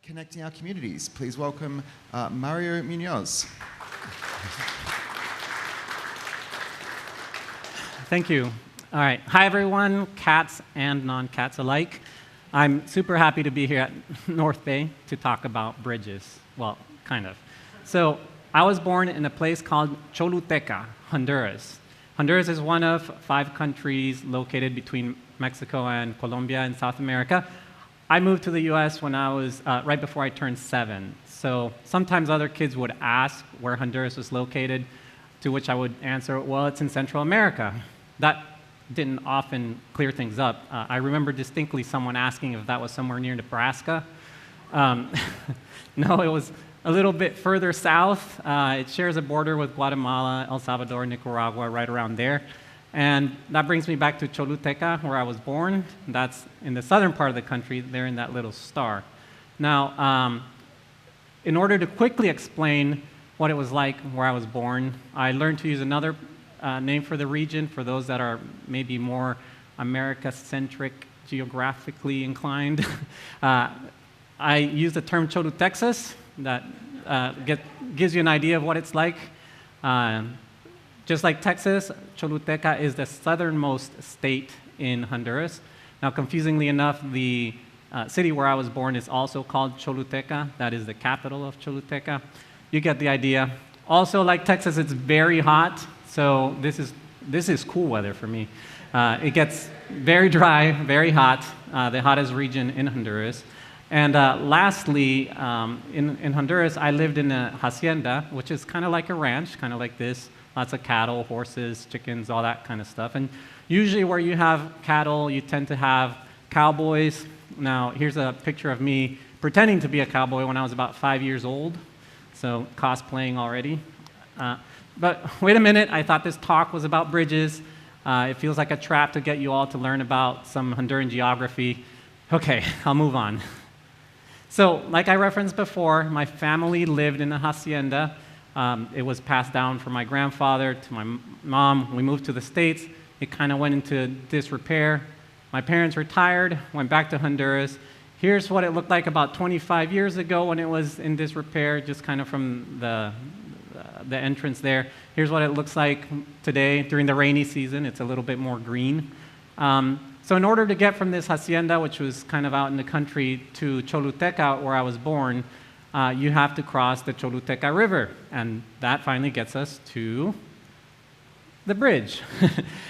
connecting our communities. Please welcome Mario Munoz. Thank you. All right. Hi, everyone, cats and non-cats alike. I'm super happy to be here at North Bay to talk about bridges. Well, kind of. So I was born in a place called Choluteca, Honduras. Honduras is one of 5 countries located between Mexico and Colombia in South America. I moved to the US when I was right before I turned 7. So sometimes other kids would ask where Honduras was located, to which I would answer, well, it's in Central America. That didn't often clear things up. I remember distinctly someone asking if that was somewhere near Nebraska. No, it was a little bit further south. It shares a border with Guatemala, El Salvador, Nicaragua, right around there. And that brings me back to Choluteca, where I was born. That's in the southern part of the country, there in that little star. Now, in order to quickly explain what it was like where I was born, I learned to use another name for the region for those that are maybe more America-centric, geographically inclined. I use the term Cholutexas. That gives you an idea of what it's like. Just like Texas, Choluteca is the southernmost state in Honduras. Now, confusingly enough, the city where I was born is also called Choluteca. That is the capital of Choluteca. You get the idea. Also, like Texas, it's very hot, so this is cool weather for me. It gets very dry, very hot, the hottest region in Honduras. And lastly, in Honduras, I lived in a hacienda, which is kind of like a ranch, kind of like this. Lots of cattle, horses, chickens, all that kind of stuff. And usually where you have cattle, you tend to have cowboys. Now, here's a picture of me pretending to be a cowboy when I was about 5 years old. So cosplaying already. But wait a minute, I thought this talk was about bridges. It feels like a trap to get you all to learn about some Honduran geography. Okay, I'll move on. So, like I referenced before, my family lived in a hacienda. It was passed down from my grandfather to my mom. We moved to the States. It kind of went into disrepair. My parents retired, went back to Honduras. Here's what it looked like about 25 years ago when it was in disrepair, just kind of from the entrance there. Here's what it looks like today during the rainy season. It's a little bit more green. So in order to get from this hacienda, which was kind of out in the country, to Choluteca, where I was born, you have to cross the Choluteca River, and that finally gets us to the bridge.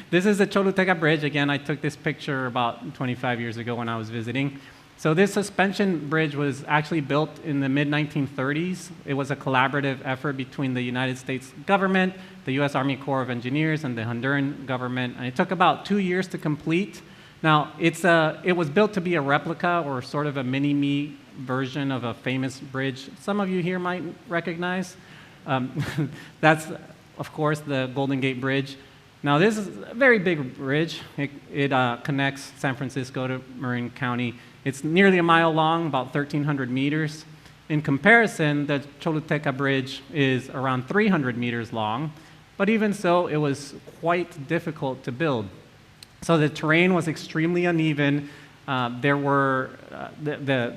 This is the Choluteca Bridge. Again, I took this picture about 25 years ago when I was visiting. So this suspension bridge was actually built in the mid-1930s. It was a collaborative effort between the United States government, the U.S. Army Corps of Engineers, and the Honduran government, and it took about 2 years to complete. Now, it was built to be a replica or sort of a mini-me version of a famous bridge some of you here might recognize. That's, of course, the Golden Gate Bridge. Now, this is a very big bridge. It connects San Francisco to Marin County. It's nearly a mile long, about 1,300 meters. In comparison, the Choluteca Bridge is around 300 meters long, but even so, it was quite difficult to build. So the terrain was extremely uneven. The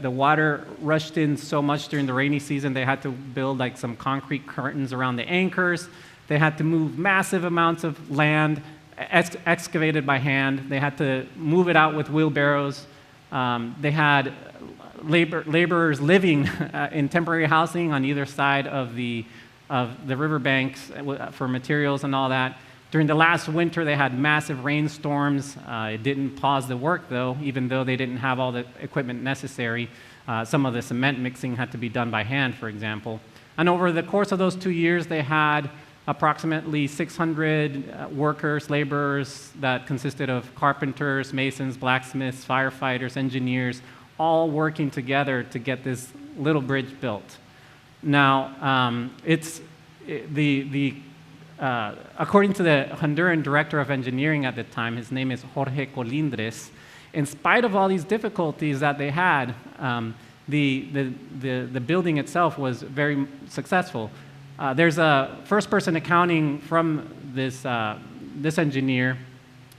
water rushed in so much during the rainy season, they had to build like some concrete curtains around the anchors. They had to move massive amounts of land, excavated by hand. They had to move it out with wheelbarrows. They had laborers living in temporary housing on either side of the riverbanks for materials and all that. During the last winter, they had massive rainstorms. It didn't pause the work, though, even though they didn't have all the equipment necessary. Some of the cement mixing had to be done by hand, for example. And over the course of those 2 years, they had approximately 600 workers, laborers that consisted of carpenters, masons, blacksmiths, firefighters, engineers, all working together to get this little bridge built. Now, according to the Honduran director of engineering at the time, his name is Jorge Colindres, in spite of all these difficulties that they had, the building itself was very successful. There's a first-person accounting from this engineer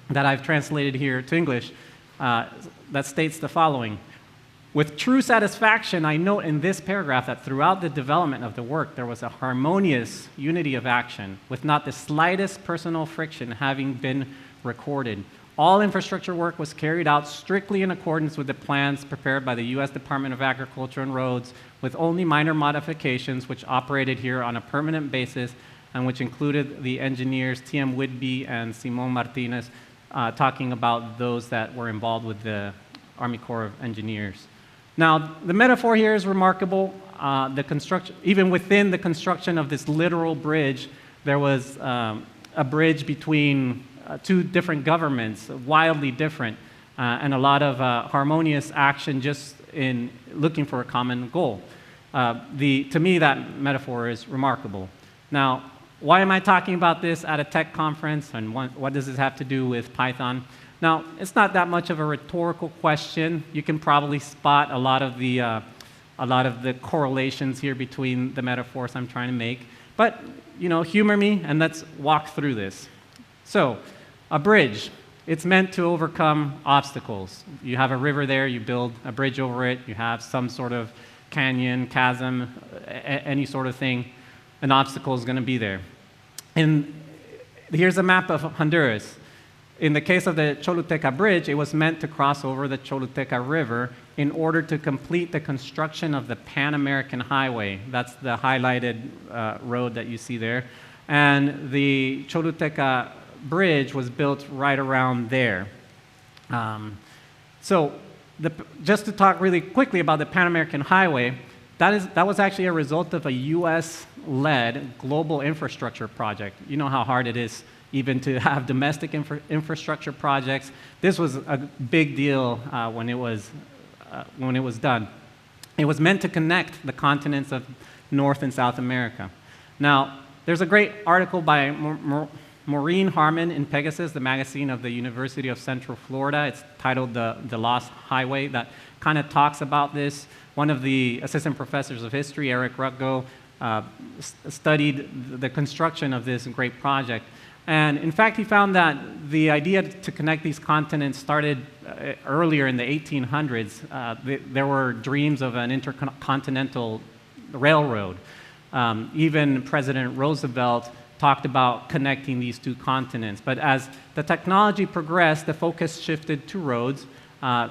that I've translated here to English that states the following. With true satisfaction, I note in this paragraph that throughout the development of the work, there was a harmonious unity of action, with not the slightest personal friction having been recorded. All infrastructure work was carried out strictly in accordance with the plans prepared by the U.S. Department of Agriculture and Roads, with only minor modifications which operated here on a permanent basis and which included the engineers T.M. Whitby and Simon Martinez talking about those that were involved with the Army Corps of Engineers. Now, the metaphor here is remarkable. Even within the construction of this literal bridge, there was a bridge between two different governments, wildly different, and a lot of harmonious action just in looking for a common goal. To me, that metaphor is remarkable. Now, why am I talking about this at a tech conference, and what does this have to do with Python? Now, it's not that much of a rhetorical question. You can probably spot a lot of the correlations here between the metaphors I'm trying to make. But, humor me, and let's walk through this. So, a bridge, it's meant to overcome obstacles. You have a river there, you build a bridge over it, you have some sort of canyon, chasm, any sort of thing, an obstacle is going to be there. And here's a map of Honduras. In the case of the Choluteca Bridge, it was meant to cross over the Choluteca River in order to complete the construction of the Pan American Highway. That's the highlighted road that you see there. And the Choluteca Bridge was built right around there. Just to talk really quickly about the Pan American Highway, that was actually a result of a US-led global infrastructure project. You know how hard it is even to have domestic infrastructure projects. This was a big deal when it was done. It was meant to connect the continents of North and South America. Now, there's a great article by Maureen Harmon in Pegasus, the magazine of the University of Central Florida. It's titled The Lost Highway, that kind of talks about this. One of the assistant professors of history, Eric Rutgo, studied the construction of this great project. And in fact, he found that the idea to connect these continents started earlier in the 1800s. There were dreams of an intercontinental railroad. Even President Roosevelt talked about connecting these two continents. But as the technology progressed, the focus shifted to roads.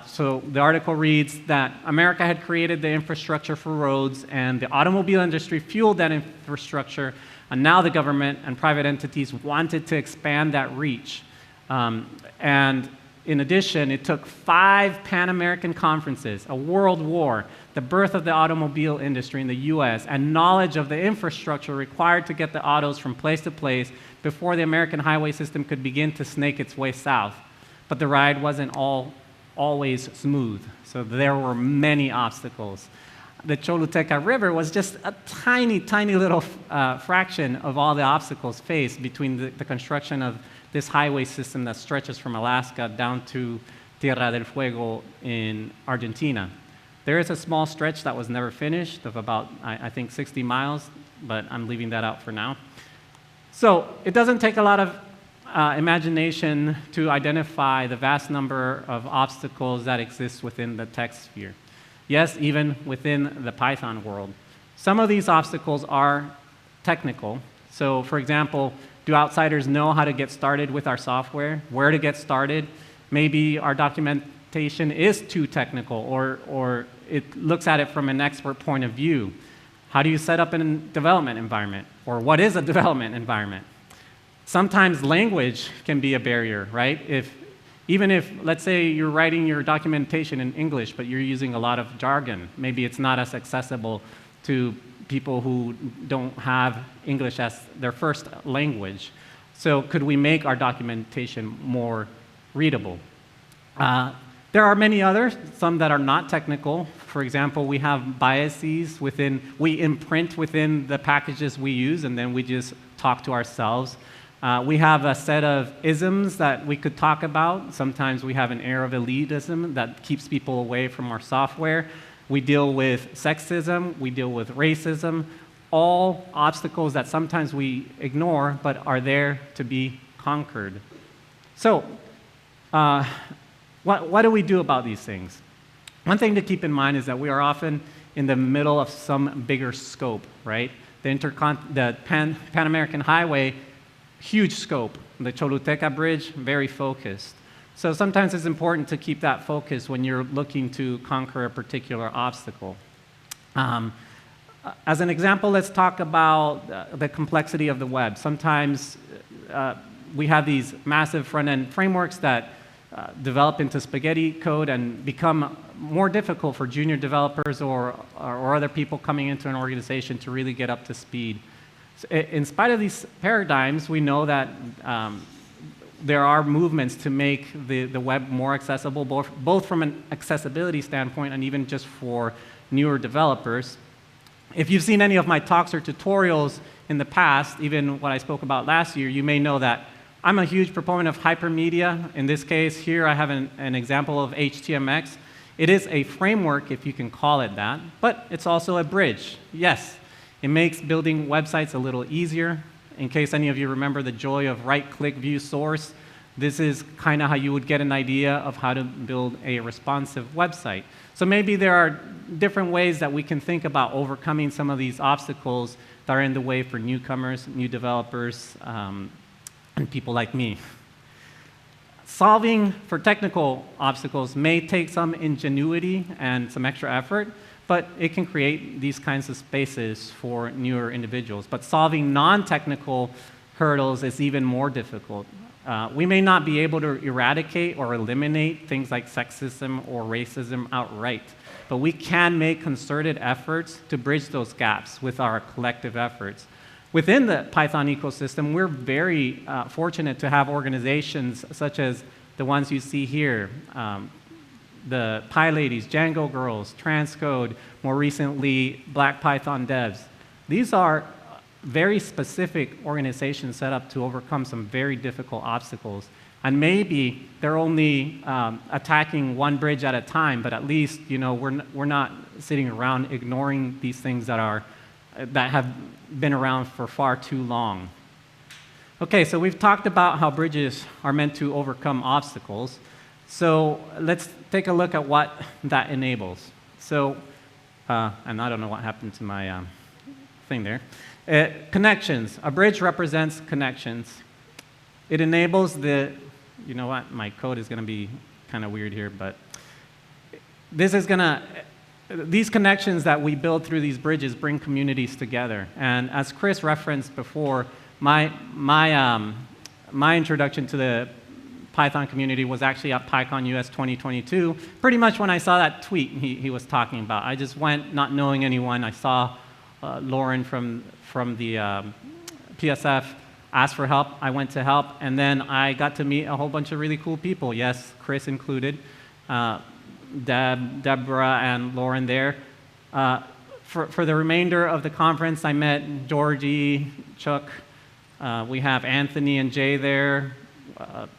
So the article reads that America had created the infrastructure for roads, and the automobile industry fueled that infrastructure, and now the government and private entities wanted to expand that reach. And in addition, it took 5 Pan-American conferences, a world war, the birth of the automobile industry in the US, and knowledge of the infrastructure required to get the autos from place to place before the American highway system could begin to snake its way south. But the ride wasn't always smooth, so there were many obstacles. The Choluteca River was just a tiny, tiny little fraction of all the obstacles faced between the construction of this highway system that stretches from Alaska down to Tierra del Fuego in Argentina. There is a small stretch that was never finished of about, I think, 60 miles, but I'm leaving that out for now. So it doesn't take a lot of imagination to identify the vast number of obstacles that exist within the tech sphere. Yes, even within the Python world. Some of these obstacles are technical. So, for example, do outsiders know how to get started with our software? Where to get started? Maybe our documentation is too technical, or it looks at it from an expert point of view. How do you set up a development environment? Or what is a development environment? Sometimes language can be a barrier, right? Even if, let's say, you're writing your documentation in English, but you're using a lot of jargon, maybe it's not as accessible to people who don't have English as their first language. So could we make our documentation more readable? There are many others, some that are not technical. For example, we have biases we imprint within the packages we use, and then we just talk to ourselves. We have a set of isms that we could talk about. Sometimes we have an air of elitism that keeps people away from our software. We deal with sexism, we deal with racism, all obstacles that sometimes we ignore but are there to be conquered. So, what do we do about these things? One thing to keep in mind is that we are often in the middle of some bigger scope, right? The Pan American Highway, huge scope. The Choluteca Bridge, very focused. So sometimes it's important to keep that focus when you're looking to conquer a particular obstacle. As an example, let's talk about the complexity of the web. Sometimes we have these massive front-end frameworks that develop into spaghetti code and become more difficult for junior developers or other people coming into an organization to really get up to speed. So in spite of these paradigms, we know that there are movements to make the web more accessible, both from an accessibility standpoint and even just for newer developers. If you've seen any of my talks or tutorials in the past, even what I spoke about last year, you may know that I'm a huge proponent of hypermedia. In this case, here I have an example of HTMX. It is a framework, if you can call it that, but it's also a bridge. Yes, it makes building websites a little easier. In case any of you remember the joy of right-click view source, this is kind of how you would get an idea of how to build a responsive website. So maybe there are different ways that we can think about overcoming some of these obstacles that are in the way for newcomers, new developers, and people like me. Solving for technical obstacles may take some ingenuity and some extra effort, but it can create these kinds of spaces for newer individuals. But solving non-technical hurdles is even more difficult. We may not be able to eradicate or eliminate things like sexism or racism outright, but we can make concerted efforts to bridge those gaps with our collective efforts. Within the Python ecosystem, we're very fortunate to have organizations such as the ones you see here, the PyLadies, Django Girls, Transcode, more recently, Black Python Devs. These are very specific organizations set up to overcome some very difficult obstacles. And maybe they're only attacking one bridge at a time, but at least we're not sitting around ignoring these things that have been around for far too long. Okay, so we've talked about how bridges are meant to overcome obstacles. So let's take a look at what that enables. So, and I don't know what happened to my thing there. Connections. A bridge represents connections. It enables you know what, my code is going to be kind of weird here, but these connections that we build through these bridges bring communities together. And as Chris referenced before, my introduction to the Python community was actually at PyCon US 2022, pretty much when I saw that tweet he was talking about. I just went not knowing anyone. I saw Lauren from the PSF asked for help. I went to help, and then I got to meet a whole bunch of really cool people, yes, Chris included, Deborah and Lauren there. For the remainder of the conference, I met Georgie, Chuck, we have Anthony and Jay there,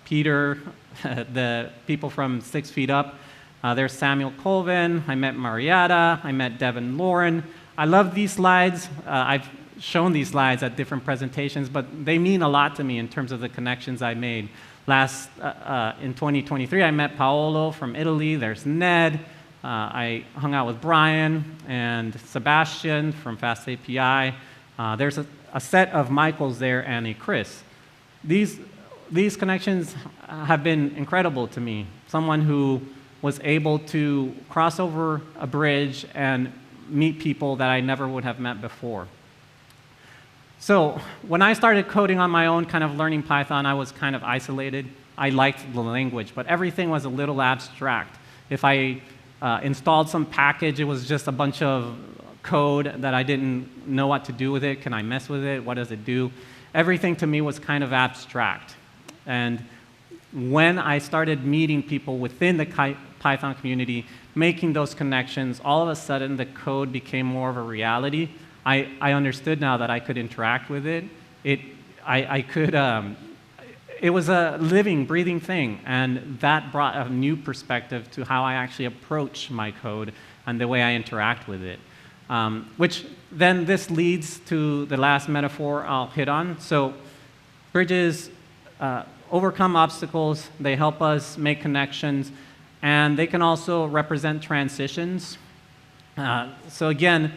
Peter, the people from 6 Feet Up. There's Samuel Colvin, I met Marietta, I met Devin Lauren. I love these slides. I've shown these slides at different presentations, but they mean a lot to me in terms of the connections I made. In 2023, I met Paolo from Italy. There's Ned. I hung out with Brian and Sebastian from FastAPI. There's a set of Michaels there and a Chris. These connections have been incredible to me. Someone who was able to cross over a bridge and meet people that I never would have met before. So when I started coding on my own, kind of learning Python, I was kind of isolated. I liked the language, but everything was a little abstract. If I installed some package, it was just a bunch of code that I didn't know what to do with it. Can I mess with it? What does it do? Everything to me was kind of abstract. And when I started meeting people within the Python community, making those connections, all of a sudden the code became more of a reality. I understood now that I could interact with it. It was a living, breathing thing, and that brought a new perspective to how I actually approach my code and the way I interact with it. Which then this leads to the last metaphor I'll hit on. So bridges overcome obstacles. They help us make connections. And they can also represent transitions. So again,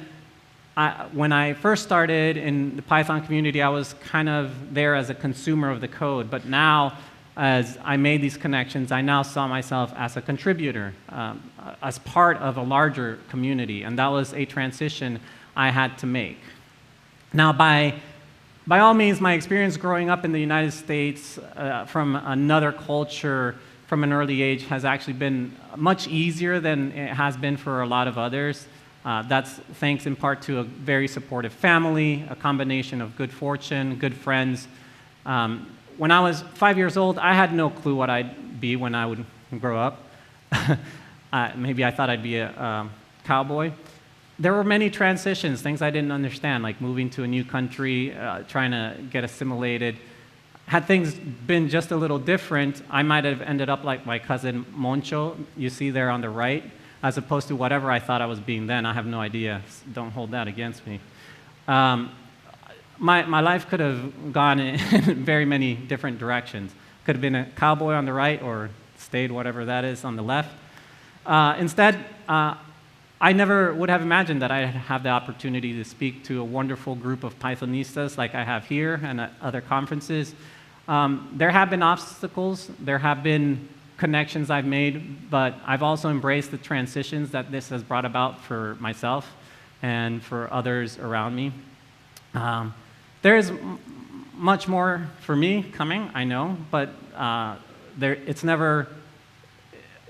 when I first started in the Python community, I was kind of there as a consumer of the code. But now, as I made these connections, I now saw myself as a contributor, as part of a larger community. And that was a transition I had to make. Now, by all means, my experience growing up in the United States from another culture from an early age has actually been much easier than it has been for a lot of others. That's thanks in part to a very supportive family, a combination of good fortune, good friends. When I was 5 years old, I had no clue what I'd be when I would grow up. Maybe I thought I'd be a cowboy. There were many transitions, things I didn't understand, like moving to a new country, trying to get assimilated. Had things been just a little different, I might have ended up like my cousin Moncho, you see there on the right, as opposed to whatever I thought I was being then. I have no idea. Don't hold that against me. My life could have gone in very many different directions. Could have been a cowboy on the right or stayed whatever that is on the left. Instead, I never would have imagined that I'd have the opportunity to speak to a wonderful group of Pythonistas like I have here and at other conferences. There have been obstacles, there have been connections I've made, but I've also embraced the transitions that this has brought about for myself and for others around me. There's much more for me coming, I know, but it's never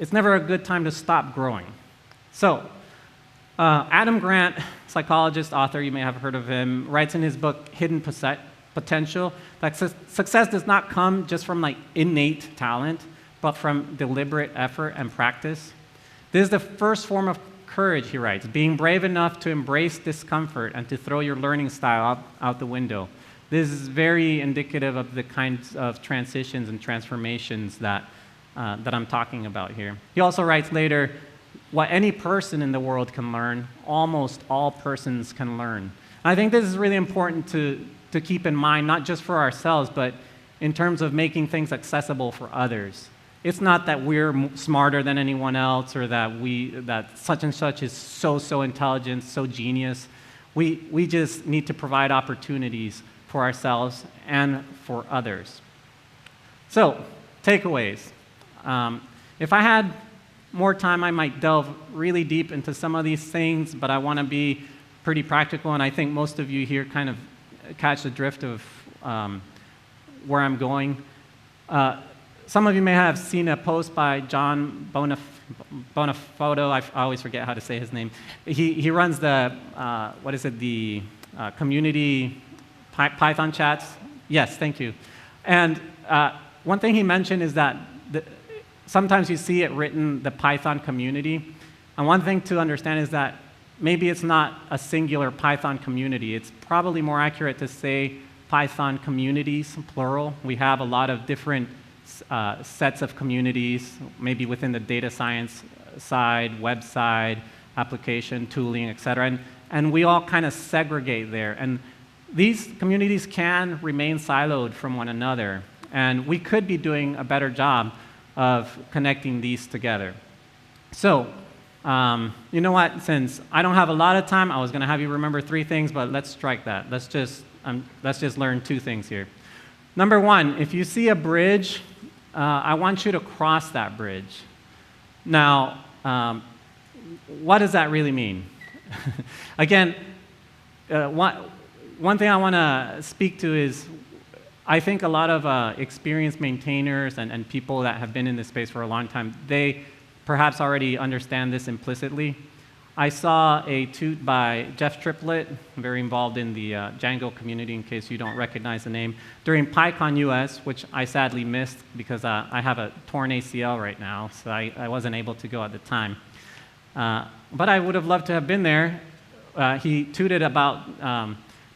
a good time to stop growing. So, Adam Grant, psychologist, author, you may have heard of him, writes in his book, Hidden Potential, that success does not come just from like innate talent, but from deliberate effort and practice. This is the first form of courage, he writes, being brave enough to embrace discomfort and to throw your learning style out the window. This is very indicative of the kinds of transitions and transformations that I'm talking about here. He also writes later, what any person in the world can learn, almost all persons can learn. And I think this is really important to keep in mind, not just for ourselves, but in terms of making things accessible for others. It's not that we're smarter than anyone else or that such and such is so intelligent, so genius. We just need to provide opportunities for ourselves and for others. So, takeaways. If I had more time, I might delve really deep into some of these things, but I want to be pretty practical, and I think most of you here kind of catch the drift of where I'm going. Some of you may have seen a post by John Bonafoto. I always forget how to say his name. He runs the, the community Python chats. Yes, thank you. And one thing he mentioned is that sometimes you see it written, the Python community. And one thing to understand is that maybe it's not a singular Python community. It's probably more accurate to say Python communities, plural. We have a lot of different sets of communities, maybe within the data science side, web side, application, tooling, et cetera. And we all kind of segregate there. And these communities can remain siloed from one another. And we could be doing a better job of connecting these together. So, you know what? Since I don't have a lot of time, I was going to have you remember 3 things, but let's strike that. Let's just learn 2 things here. Number 1, if you see a bridge, I want you to cross that bridge. Now, what does that really mean? Again, one thing I want to speak to is I think a lot of experienced maintainers and people that have been in this space for a long time, they perhaps already understand this implicitly. I saw a tweet by Jeff Triplett, very involved in the Django community, in case you don't recognize the name, during PyCon US, which I sadly missed because I have a torn ACL right now, so I wasn't able to go at the time. But I would have loved to have been there. He tweeted about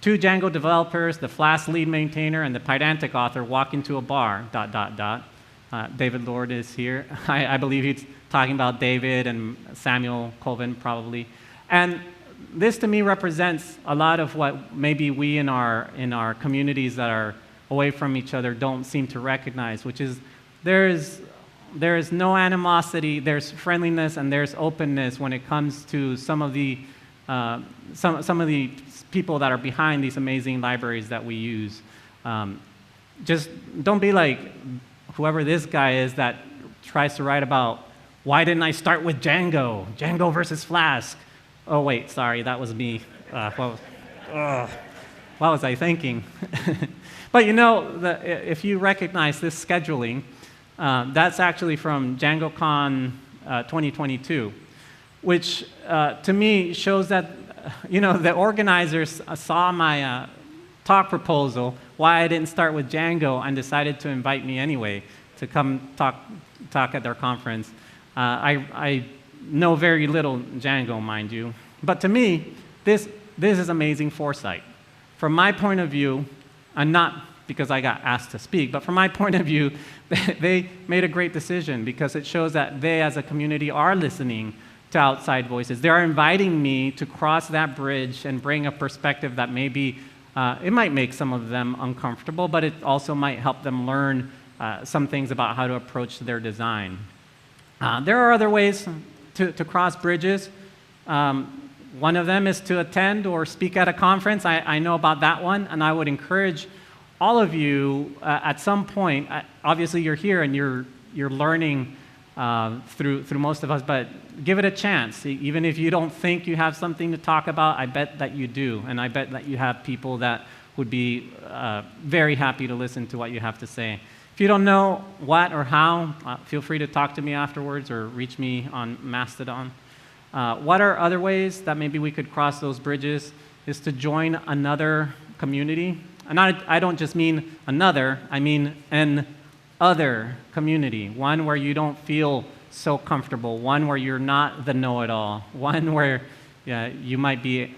2 Django developers, the Flask lead maintainer, and the Pydantic author walk into a bar, ... David Lord is here. I believe he's talking about David and Samuel Colvin, probably. And this, to me, represents a lot of what maybe we in our communities that are away from each other don't seem to recognize, which is there's there is no animosity, there's friendliness, and there's openness when it comes to some of the people that are behind these amazing libraries that we use. Just don't be like whoever this guy is that tries to write about, why didn't I start with Django versus Flask? Oh, wait, sorry, that was me. What was I thinking? But you know, if you recognize this scheduling, that's actually from DjangoCon 2022, which to me shows that the organizers saw my talk proposal, why I didn't start with Django, and decided to invite me anyway to come talk at their conference. I know very little Django, mind you, but to me, this is amazing foresight. From my point of view, and not because I got asked to speak, but from my point of view, they made a great decision because it shows that they as a community are listening to outside voices. They are inviting me to cross that bridge and bring a perspective that maybe, it might make some of them uncomfortable, but it also might help them learn some things about how to approach their design. There are other ways to cross bridges. One of them is to attend or speak at a conference. I know about that one, and I would encourage all of you at some point. Obviously, you're here and you're learning through most of us, but give it a chance. Even if you don't think you have something to talk about, I bet that you do, and I bet that you have people that would be very happy to listen to what you have to say. If you don't know what or how, feel free to talk to me afterwards or reach me on Mastodon. What are other ways that maybe we could cross those bridges is to join another community. And I don't just mean another, I mean an other community, one where you don't feel so comfortable, one where you're not the know-it-all, one where you might be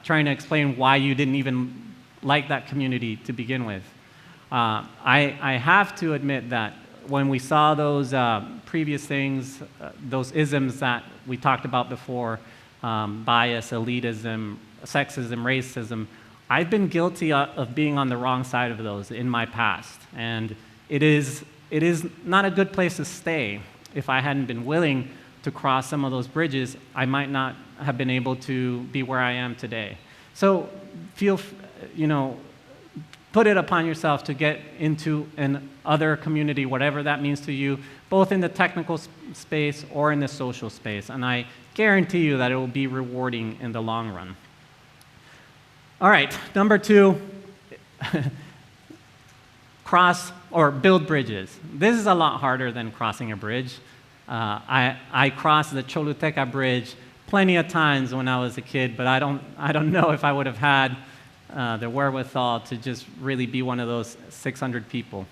trying to explain why you didn't even like that community to begin with. I have to admit that when we saw those previous things, those isms that we talked about before, bias, elitism, sexism, racism, I've been guilty of being on the wrong side of those in my past. And it is not a good place to stay. If I hadn't been willing to cross some of those bridges, I might not have been able to be where I am today. So put it upon yourself to get into an other community, whatever that means to you, both in the technical space or in the social space. And I guarantee you that it will be rewarding in the long run. All right, number 2, cross or build bridges. This is a lot harder than crossing a bridge. I crossed the Choluteca Bridge plenty of times when I was a kid, but I don't know if I would have had the wherewithal to just really be one of those 600 people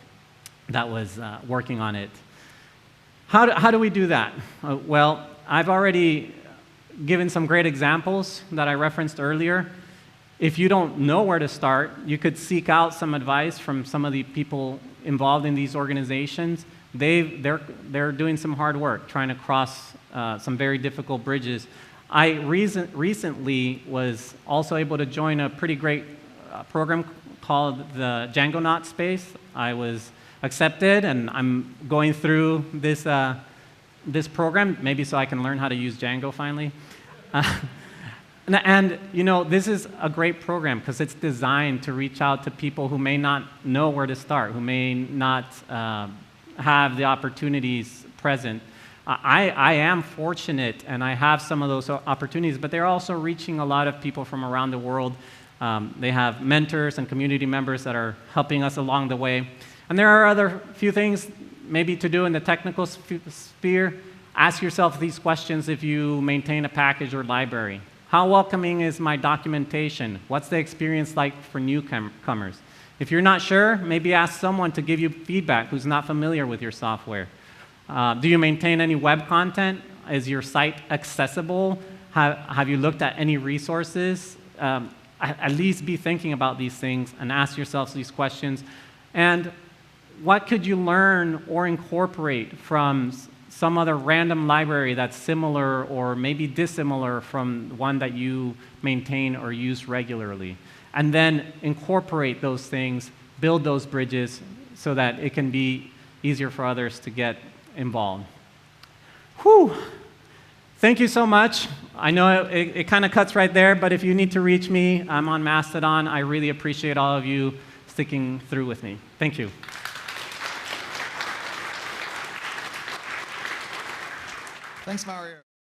that was working on it. How do we do that? Well, I've already given some great examples that I referenced earlier. If you don't know where to start, you could seek out some advice from some of the people involved in these organizations. They're doing some hard work trying to cross some very difficult bridges. I recently was also able to join a pretty great program called the Djangonaut Space. I was accepted, and I'm going through this program, maybe so I can learn how to use Django finally. And this is a great program because it's designed to reach out to people who may not know where to start, who may not have the opportunities present. I am fortunate, and I have some of those opportunities, but they're also reaching a lot of people from around the world. They have mentors and community members that are helping us along the way. And there are other few things maybe to do in the technical sphere. Ask yourself these questions if you maintain a package or library. How welcoming is my documentation? What's the experience like for newcomers? If you're not sure, maybe ask someone to give you feedback who's not familiar with your software. Do you maintain any web content? Is your site accessible? Have you looked at any resources? At least be thinking about these things and ask yourselves these questions. And what could you learn or incorporate from some other random library that's similar or maybe dissimilar from one that you maintain or use regularly? And then incorporate those things, build those bridges so that it can be easier for others to get involved. Whew. Thank you so much. I know it kind of cuts right there, but if you need to reach me, I'm on Mastodon. I really appreciate all of you sticking through with me. Thank you. Thanks, Mario.